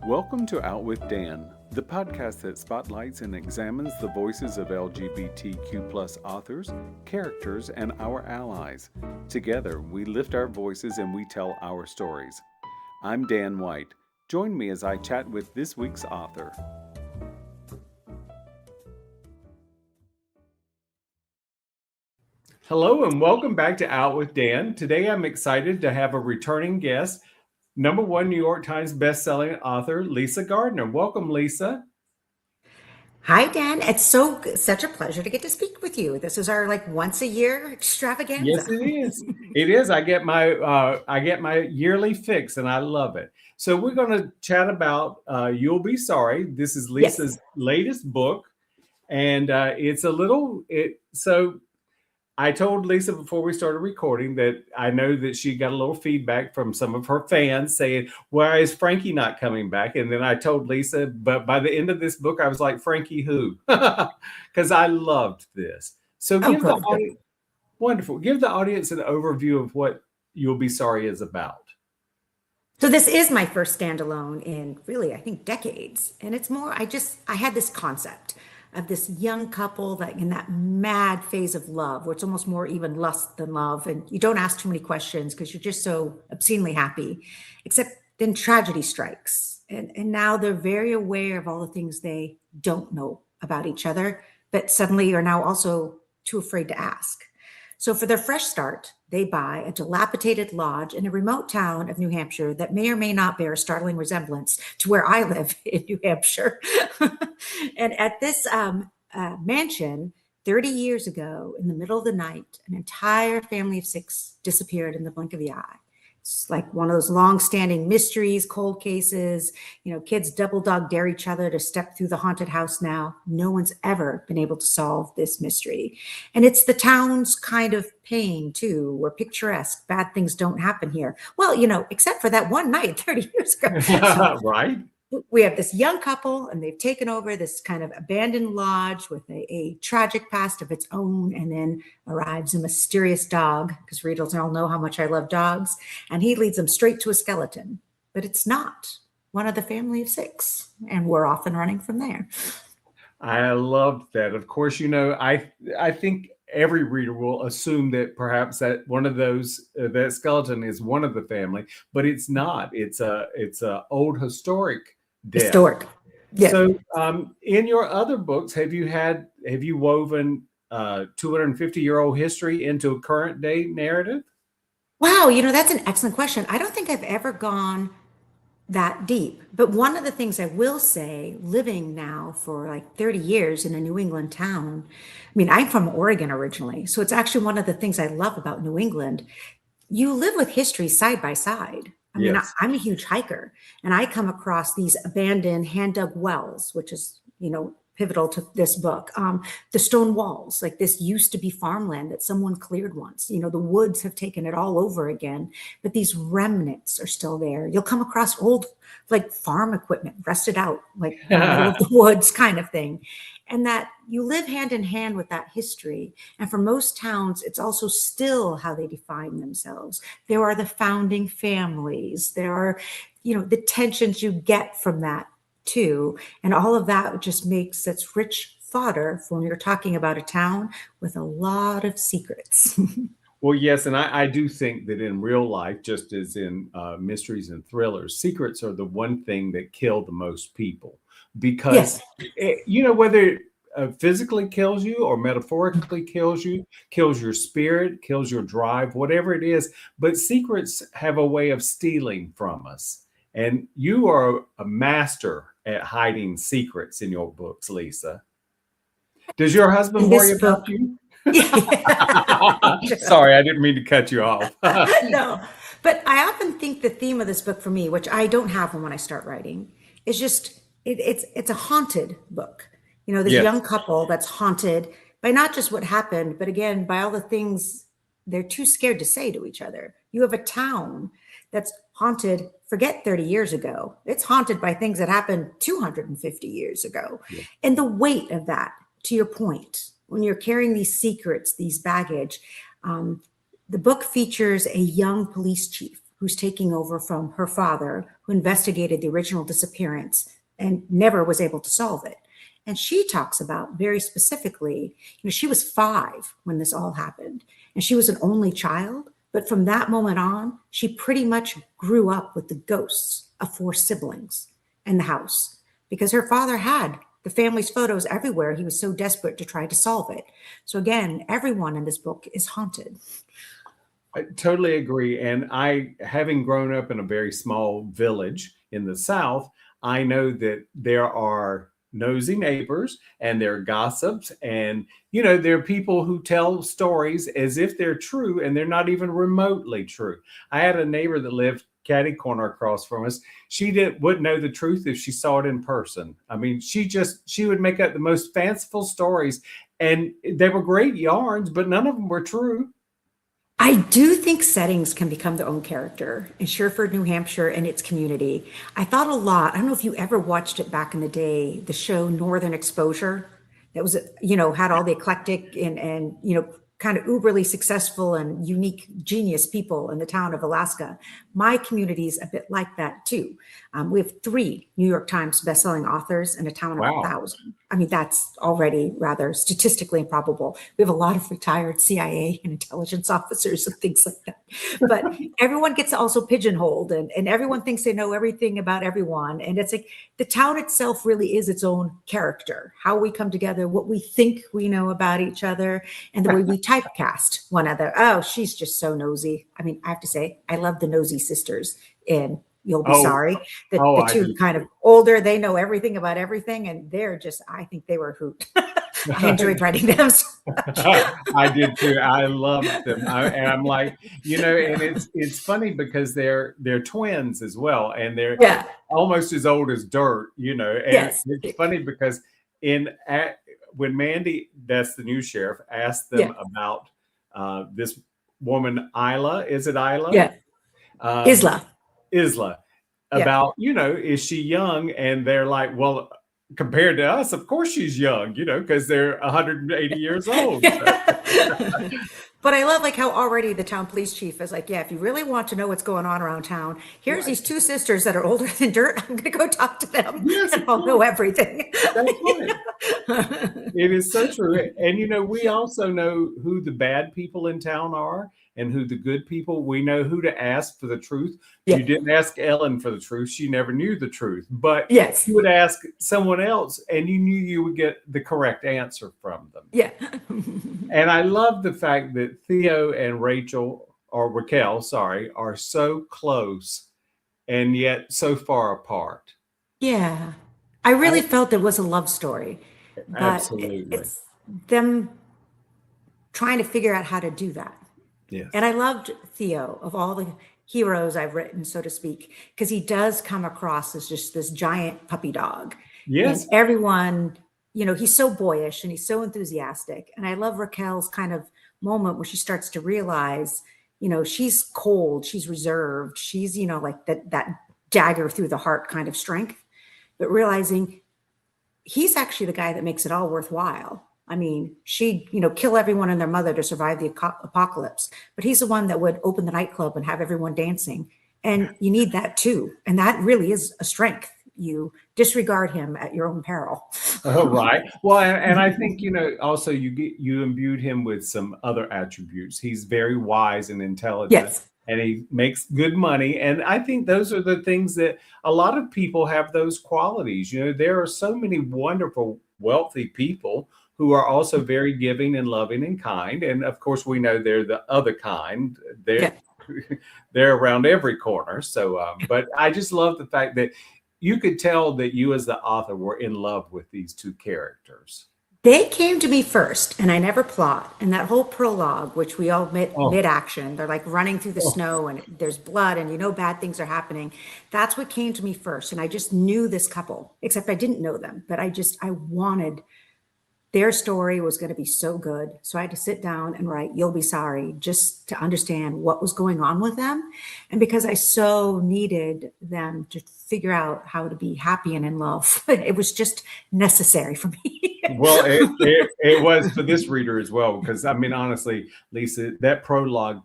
Welcome to Out with Dan, the podcast that spotlights and examines the voices of LGBTQ+ authors, characters, and our allies. Together, we lift our voices and we tell our stories. I'm Dan White. Join me as I chat with this week's author. Hello and welcome back to Out with Dan. Today I'm excited to have a returning guest, #1 New York Times bestselling author, Lisa Gardner. Welcome, Lisa. Hi, Dan. It's such a pleasure to get to speak with you. This is our once a year extravaganza. Yes, it is. It is. I get my yearly fix, and I love it. So we're going to chat about You'll Be Sorry. This is Lisa's latest book, and So I told Lisa before we started recording that I know that she got a little feedback from some of her fans saying, why is Frankie not coming back? And then I told Lisa, but by the end of this book, I was like, Frankie who? Because I loved this. So give the audience an overview of what You'll Be Sorry is about. So this is my first standalone in really, I think, decades. And it's more, I had this concept of this young couple that in that mad phase of love, where it's almost more even lust than love. And you don't ask too many questions because you're just so obscenely happy, except then tragedy strikes. And now they're very aware of all the things they don't know about each other, but suddenly are now also too afraid to ask. So for their fresh start, they buy a dilapidated lodge in a remote town of New Hampshire that may or may not bear a startling resemblance to where I live in New Hampshire. And at this mansion, 30 years ago, in the middle of the night, an entire family of 6 disappeared in the blink of the eye. It's like one of those long-standing mysteries, cold cases. Kids double dog dare each other to step through the haunted house now. No one's ever been able to solve this mystery. And it's the town's kind of pain, too. We're picturesque. Bad things don't happen here. Well, except for that one night 30 years ago. So, right. We have this young couple, and they've taken over this kind of abandoned lodge with a tragic past of its own. And then arrives a mysterious dog, because readers all know how much I love dogs. And he leads them straight to a skeleton. But it's not one of the family of 6. And we're off and running from there. I loved that. Of course, I think every reader will assume that perhaps that one of those, that skeleton is one of the family, but it's not. It's a old historic death. Historic. Yeah. So in your other books, have you woven 250-year-old history into a current day narrative? Wow, that's an excellent question. I don't think I've ever gone that deep. But one of the things I will say, living now for 30 years in a New England town, I'm from Oregon originally. So it's actually one of the things I love about New England. You live with history side by side. Yes. I'm a huge hiker, and I come across these abandoned hand-dug wells, which is, pivotal to this book. The stone walls, this used to be farmland that someone cleared once. The woods have taken it all over again, but these remnants are still there. You'll come across old, farm equipment, rusted out, in the middle of the woods kind of thing. And that you live hand in hand with that history. And for most towns, it's also still how they define themselves. There are the founding families. There are, the tensions you get from that too. And all of that just makes such rich fodder for when you're talking about a town with a lot of secrets. Well, yes, and I do think that in real life, just as in mysteries and thrillers, secrets are the one thing that kill the most people. Because, whether it physically kills you or metaphorically kills you, kills your spirit, kills your drive, whatever it is. But secrets have a way of stealing from us. And you are a master at hiding secrets in your books, Lisa. Does your husband worry about you? Sorry, I didn't mean to cut you off. No, but I often think the theme of this book for me, which I don't have when I start writing, is just it's a haunted book. This young couple that's haunted by not just what happened, but again, by all the things they're too scared to say to each other. You have a town that's haunted, forget 30 years ago. It's haunted by things that happened 250 years ago. Yeah. And the weight of that, to your point, when you're carrying these secrets, these baggage, the book features a young police chief who's taking over from her father, who investigated the original disappearance and never was able to solve it. And she talks about very specifically, she was 5 when this all happened, and she was an only child. But from that moment on, she pretty much grew up with the ghosts of 4 siblings in the house because her father had the family's photos everywhere. He was so desperate to try to solve it. So again, everyone in this book is haunted. I totally agree. And I, having grown up in a very small village in the South, I know that there are nosy neighbors and there are gossips, and there are people who tell stories as if they're true and they're not even remotely true. I had a neighbor that lived catty corner across from us. She wouldn't know the truth if she saw it in person. I mean, she would make up the most fanciful stories, and they were great yarns, but none of them were true. I do think settings can become their own character. In Sherford, New Hampshire, and its community, I thought a lot. I don't know if you ever watched it back in the day, the show Northern Exposure. That was, had all the eclectic and kind of uberly successful and unique genius people in the town of Alaska. My community is a bit like that too. We have 3 New York Times bestselling authors in a town of 1,000. I mean, that's already rather statistically improbable. We have a lot of retired CIA and intelligence officers and things like that. But everyone gets also pigeonholed, and everyone thinks they know everything about everyone. And it's like the town itself really is its own character, how we come together, what we think we know about each other, and the way we typecast one another. Oh, she's just so nosy. I mean, I have to say, I love the nosy sisters in You'll Be Sorry. The 2 kind of older, they know everything about everything, and they're just, I think they were a hoot. I enjoyed writing them so much. I did too. I loved them. And I'm like, and it's funny because they're twins as well, and they're almost as old as dirt, and it's funny because when Mandy, that's the new sheriff, asked them about this woman, Isla, is it Isla? Yeah. Isla. About, is she young? And they're like, well, compared to us, of course she's young, because they're 180 years old. But I love how already the town police chief is like, if you really want to know what's going on around town, here's these 2 sisters that are older than dirt. I'm going to go talk to them. Yes, and I'll know everything. That's right. It is so true. And, we also know who the bad people in town are and who the good people. We know who to ask for the truth. Yeah. You didn't ask Ellen for the truth. She never knew the truth. But you would ask someone else, and you knew you would get the correct answer from them. Yeah. And I love the fact that Theo and Raquel, are so close and yet so far apart. Yeah. I really felt it was a love story. But absolutely. It's them trying to figure out how to do that. Yes. And I loved Theo, of all the heroes I've written, so to speak, because he does come across as just this giant puppy dog. Yes. And everyone, he's so boyish and he's so enthusiastic. And I love Raquel's kind of moment where she starts to realize, she's cold, she's reserved, she's, like that dagger through the heart kind of strength, but realizing he's actually the guy that makes it all worthwhile. I mean, she'd, kill everyone and their mother to survive the apocalypse, but he's the one that would open the nightclub and have everyone dancing. And you need that too. And that really is a strength. You disregard him at your own peril. Oh, right. Well, and I think, also you imbued him with some other attributes. He's very wise and intelligent. Yes. And he makes good money. And I think those are the things that a lot of people have, those qualities. There are so many wonderful, wealthy people who are also very giving and loving and kind. And of course, we know they're the other kind. They're around every corner. So, but I just love the fact that you could tell that you as the author were in love with these 2 characters. They came to me first, and I never plot. And that whole prologue, which we all mid-action, they're like running through the snow and there's blood and bad things are happening. That's what came to me first. And I just knew this couple, except I didn't know them, but I wanted their story was going to be so good. So I had to sit down and write You'll Be Sorry just to understand what was going on with them. And because I so needed them to figure out how to be happy and in love, it was just necessary for me. Well, it was for this reader as well, because I mean, honestly, Lisa, that prologue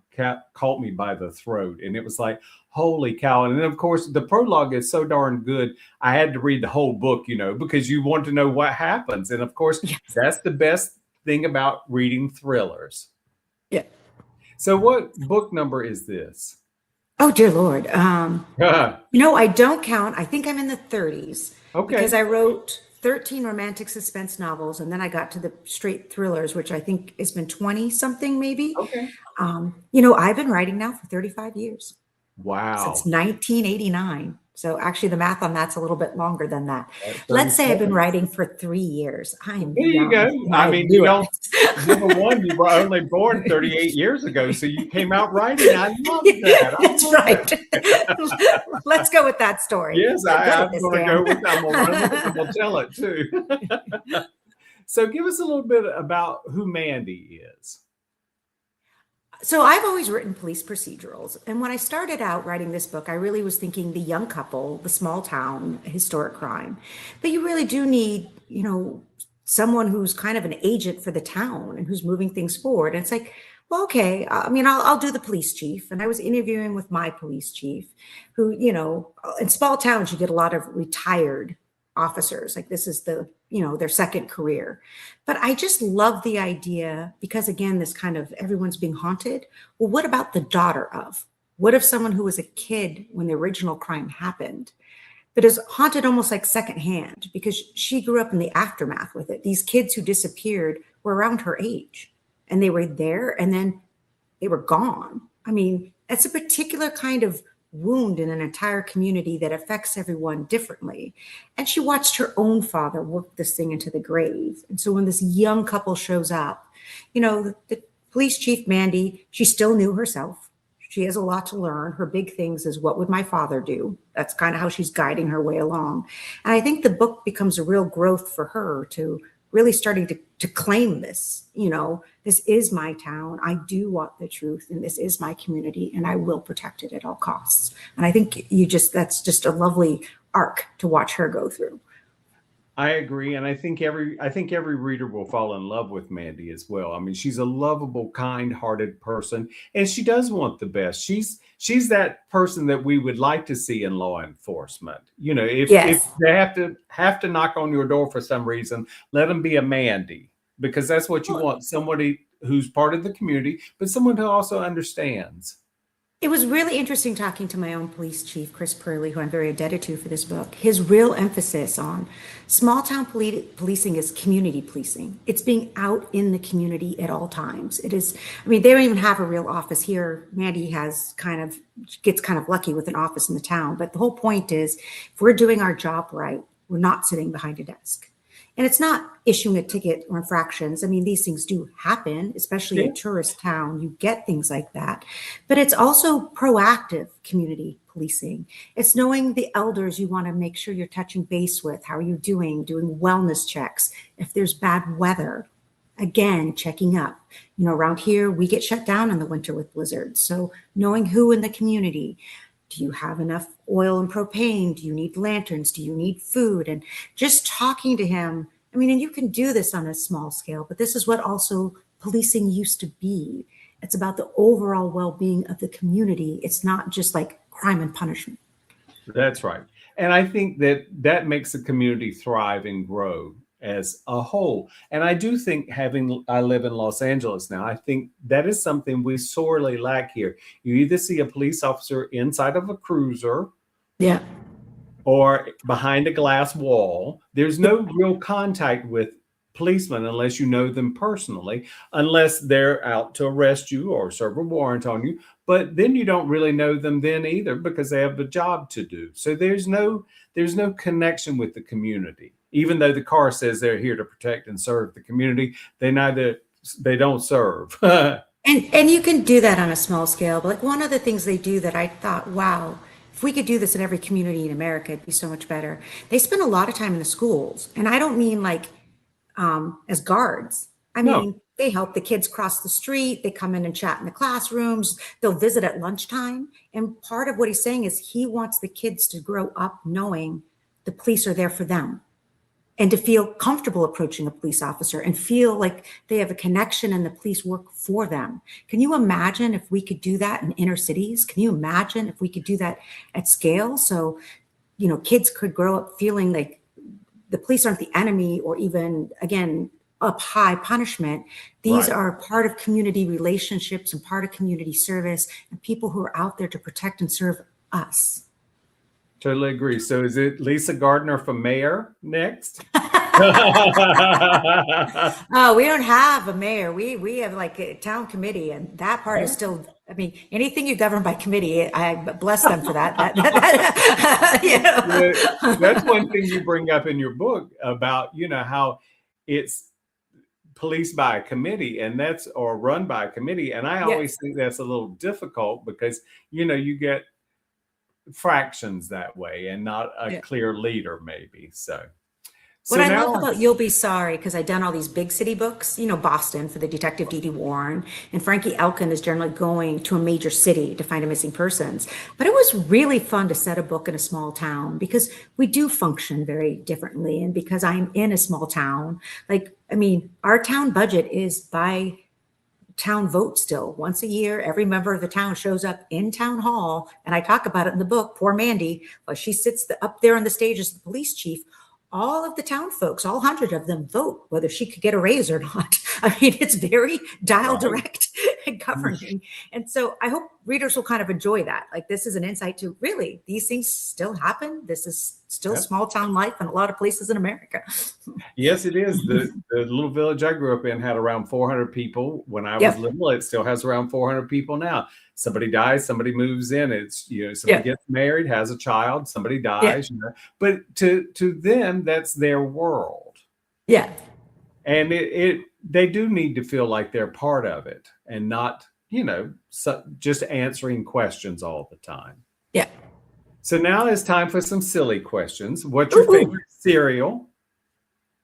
caught me by the throat, and it was like, holy cow! And then, of course, the prologue is so darn good. I had to read the whole book, because you want to know what happens, and of course, Yes. that's the best thing about reading thrillers. Yeah. So, what book number is this? Oh, dear Lord. I don't count. I think I'm in the 30s because Okay. I wrote 13 romantic suspense novels, and then I got to the straight thrillers, which I think has been 20 something maybe. Okay. I've been writing now for 35 years, since Wow. 1989. So actually, the math on that's a little bit longer than that. Let's say I've been 37. writing for 3 years. I am There you young, go. and I I mean, knew it. number one, you were only born 38 years ago, so you came out writing. I love that. That's right. Let's go with that story. Yes, You're good I'm at this, going to Dan. go with. I'm going to run with it. I'm going to tell it too. So, give us a little bit about who Mandy is. So I've always written police procedurals. And when I started out writing this book, I really was thinking the young couple, the small town, historic crime. But you really do need, someone who's kind of an agent for the town and who's moving things forward. And it's like, well, okay, I mean, I'll do the police chief. And I was interviewing with my police chief who, in small towns, you get a lot of retired officers. Like this is their second career. But I just love the idea because again, this kind of everyone's being haunted. Well, what about the daughter of? What if someone who was a kid when the original crime happened, but is haunted almost like secondhand because she grew up in the aftermath with it. These kids who disappeared were around her age and they were there and then they were gone. I mean, that's a particular kind of wound in an entire community that affects everyone differently. And she watched her own father work this thing into the grave. And so when this young couple shows up, the police chief, Mandy, she still knew herself. She has a lot to learn. Her big things is what would my father do? That's kind of how she's guiding her way along. And I think the book becomes a real growth for her to really starting to claim this, this is my town. I do want the truth and this is my community and I will protect it at all costs. And I think that's just a lovely arc to watch her go through. I agree, and I think every reader will fall in love with Mandy as well. I mean, she's a lovable, kind-hearted person, and she does want the best. She's that person that we would like to see in law enforcement. If they have to knock on your door for some reason, let them be a Mandy, because that's what you want, somebody who's part of the community, but someone who also understands. It was really interesting talking to my own police chief, Chris Purley, who I'm very indebted to for this book. His real emphasis on small town policing is community policing. It's being out in the community at all times. It is, they don't even have a real office here. Mandy gets kind of lucky with an office in the town. But the whole point is, if we're doing our job right, we're not sitting behind a desk. And it's not issuing a ticket or infractions. These things do happen, especially in a tourist town. You get things like that. But it's also proactive community policing. It's knowing the elders you want to make sure you're touching base with. How are you doing wellness checks. If there's bad weather, again, checking up. Around here, we get shut down in the winter with blizzards. So knowing who in the community. Do you have enough oil and propane? Do you need lanterns? Do you need food? And just talking to him. And you can do this on a small scale, but this is what also policing used to be. It's about the overall well-being of the community. It's not just like crime and punishment. That's right. And I think that makes the community thrive and grow as a whole. And I do think I live in Los Angeles now, I think that is something we sorely lack here. You either see a police officer inside of a cruiser, yeah, or behind a glass wall. There's no real contact with policemen unless you know them personally, unless they're out to arrest you or serve a warrant on you. But then you don't really know them then either because they have a job to do. So there's no connection with the community. Even though the car says they're here to protect and serve the community, they don't serve. And you can do that on a small scale. But like one of the things they do that I thought, wow, if we could do this in every community in America, it'd be so much better. They spend a lot of time in the schools. And I don't mean like as guards. No. They help the kids cross the street. They come in and chat in the classrooms. They'll visit at lunchtime. And part of what he's saying is he wants the kids to grow up knowing the police are there for them. and to feel comfortable approaching a police officer and feel like they have a connection and the police work for them. Can you imagine if we could do that in inner cities? Can you imagine if we could do that at scale? So, kids could grow up feeling like the police aren't the enemy or even, again, up high punishment. These Right. are part of community relationships and part of community service and people who are out there to protect and serve us. Totally agree. So is it Lisa Gardner for mayor next? Oh, we don't have a mayor. We have like a town committee, and that part is still. I mean, anything you govern by committee, I bless them for that. That's one thing you bring up in your book about how it's policed by a committee, and or run by a committee, and I always think that's a little difficult because you get fractions that way and not a clear leader maybe. So what I love about You'll Be Sorry, because I've done all these big city books, Boston for the Detective Dee Dee Warren, and Frankie Elkin is generally going to a major city to find a missing persons. But it was really fun to set a book in a small town because we do function very differently. And because I'm in a small town, our town budget is by town vote still. Once a year, every member of the town shows up in town hall, and I talk about it in the book. Poor Mandy, while she sits up there on the stage as the police chief, all of the town folks, all 100 of them, vote whether she could get a raise or not. I mean, it's very dial direct governing. And so I hope readers will kind of enjoy that. Like, this is an insight to really, these things still happen. This is still small town life in a lot of places in America. Yes, it is. The little village I grew up in had around 400 people when I was little. It still has around 400 people now. Somebody dies, somebody moves in. It's somebody gets married, has a child, somebody dies. But to them, that's their world. Yeah, and they do need to feel like they're part of it and not just answering questions all the time. Yeah. So now it's time for some silly questions. What's your favorite cereal?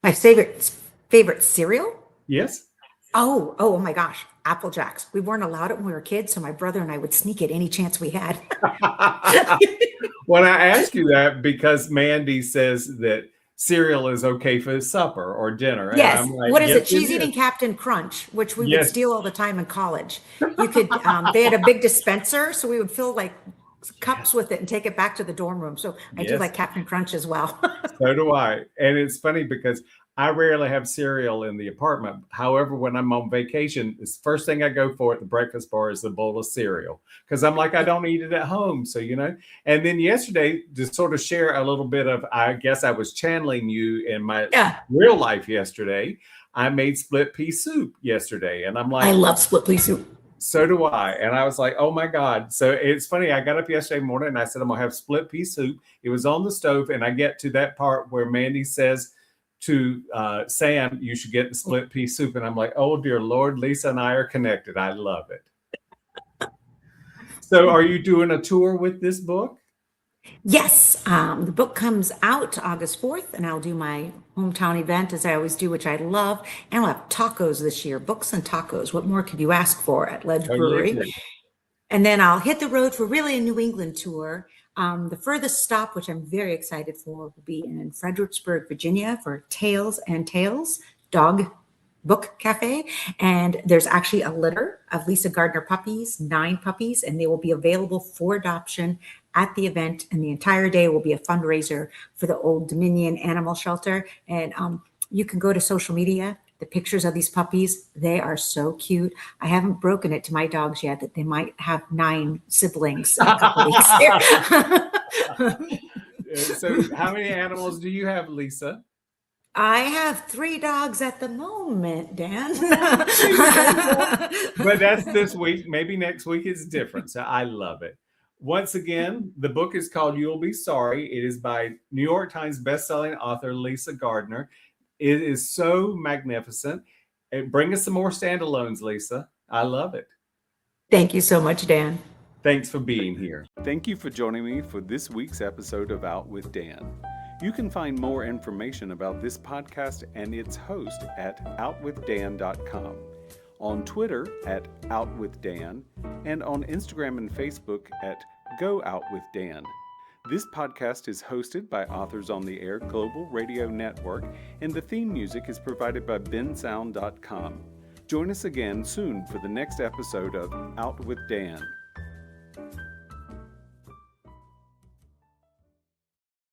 My favorite cereal? Yes. Oh my gosh. Apple Jacks. We weren't allowed it when we were kids, so my brother and I would sneak it any chance we had. Well, I ask you that because Mandy says that cereal is okay for supper or dinner. Yes. And I'm like, what is yes, it? She's eating Captain Crunch, which we would Yes. steal all the time in college. You could, they had a big dispenser, so we would fill like cups with it and take it back to the dorm room. So I do like Captain Crunch as well. So do I. And it's funny because I rarely have cereal in the apartment. However, when I'm on vacation, the first thing I go for at the breakfast bar is a bowl of cereal because I'm like, I don't eat it at home. So, and then yesterday, to sort of share a little bit of, I guess I was channeling you in my real life yesterday. I made split pea soup yesterday. And I'm like, I love split pea soup. So do I. And I was like, oh my God. So it's funny. I got up yesterday morning and I said, I'm going to have split pea soup. It was on the stove. And I get to that part where Mandy says to Sam, you should get the split pea soup. And I'm like, oh, dear Lord, Lisa and I are connected. I love it. So are you doing a tour with this book? Yes. The book comes out August 4th, and I'll do my hometown event as I always do, which I love. And we'll have tacos this year, books and tacos. What more could you ask for at Ledge Brewery? And then I'll hit the road for really a New England tour. The furthest stop, which I'm very excited for, will be in Fredericksburg, Virginia for Tales and Tales Dog Book Cafe. And there's actually a litter of Lisa Gardner puppies, 9 puppies, and they will be available for adoption at the event. And the entire day will be a fundraiser for the Old Dominion Animal Shelter. And you can go to social media. The pictures of these puppies, they are so cute. I haven't broken it to my dogs yet that they might have 9 siblings in a couple weeks here. So how many animals do you have, Lisa? I have 3 dogs at the moment, Dan. But that's this week. Maybe next week it's different. So I love it. Once again, the book is called You'll Be Sorry. It is by New York Times bestselling author Lisa Gardner. It is so magnificent. Bring us some more standalones, Lisa. I love it. Thank you so much, Dan. Thanks for being here. Thank you for joining me for this week's episode of Out with Dan. You can find more information about this podcast and its host at outwithdan.com, on Twitter at OutWithDan, and on Instagram and Facebook at GoOutWithDan. This podcast is hosted by Authors on the Air Global Radio Network, and the theme music is provided by bensound.com. Join us again soon for the next episode of Out with Dan.